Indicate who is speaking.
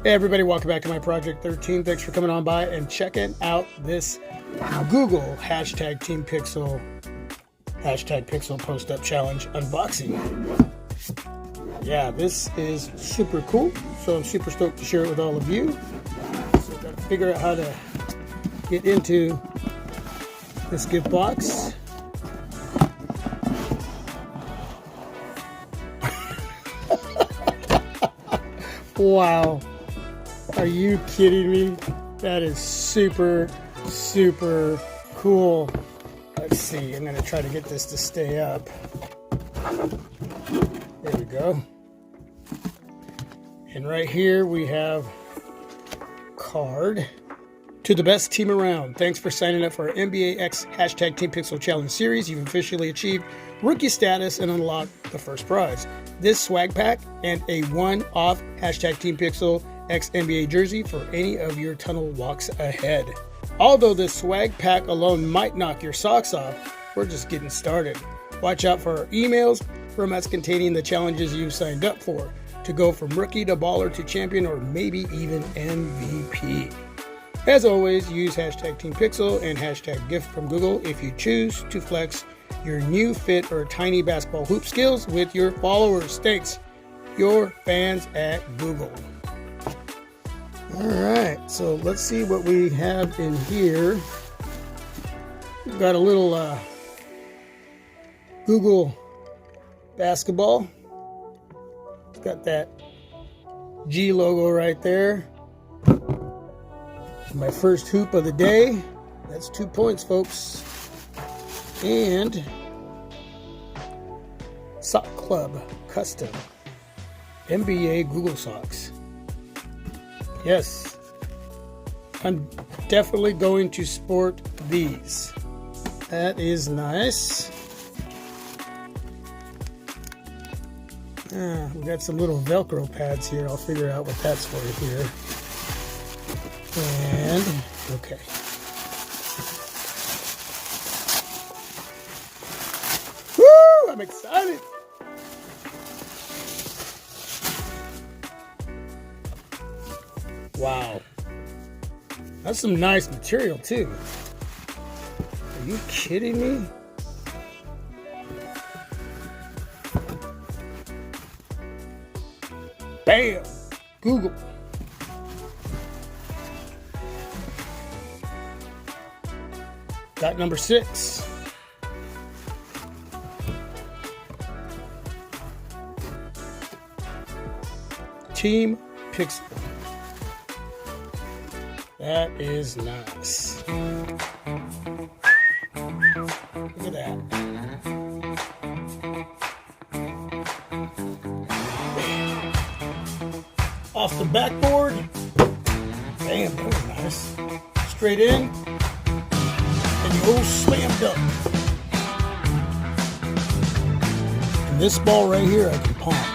Speaker 1: Hey everybody, welcome back to my Project 13. Thanks for coming on by and checking out this Google hashtag Team Pixel hashtag Pixel Post Up Challenge unboxing. Yeah, this is super cool, so I'm super stoked to share it with all of you. So I've got to figure out how to get into this gift box. Wow. Are you kidding me? That is super, super cool. Let's see. I'm going to try to get this to stay up. There we go. And right here we have card. To the best team around, thanks for signing up for our NBA X hashtag Team Pixel Challenge series. You've officially achieved rookie status and unlocked the first prize. This swag pack and a one-off hashtag Team Pixel X NBA jersey for any of your tunnel walks ahead. Although this swag pack alone might knock your socks off, we're just getting started. Watch out for our emails from us containing the challenges you've signed up for to go from rookie to baller to champion or maybe even MVP. As always, use hashtag Team Pixel and hashtag gift from Google if you choose to flex your new fit or tiny basketball hoop skills with your followers. Thanks, your fans at Google. All right, so let's see what we have in here. We've got a little Google basketball. It's got that G logo right there. My first hoop of the day. That's 2 points, folks. And Sock Club Custom NBA Google Socks. Yes, I'm definitely going to sport these. That is nice. We got some little Velcro pads here. I'll figure out what that's for here. And, okay. Woo! I'm excited! Wow. That's some nice material, too. Are you kidding me? Bam! Google. Got number 6. Team Pixel. That is nice. Look at that. Off the backboard. Damn, that was nice. Straight in. And the old slam dunk. And this ball right here I can pump.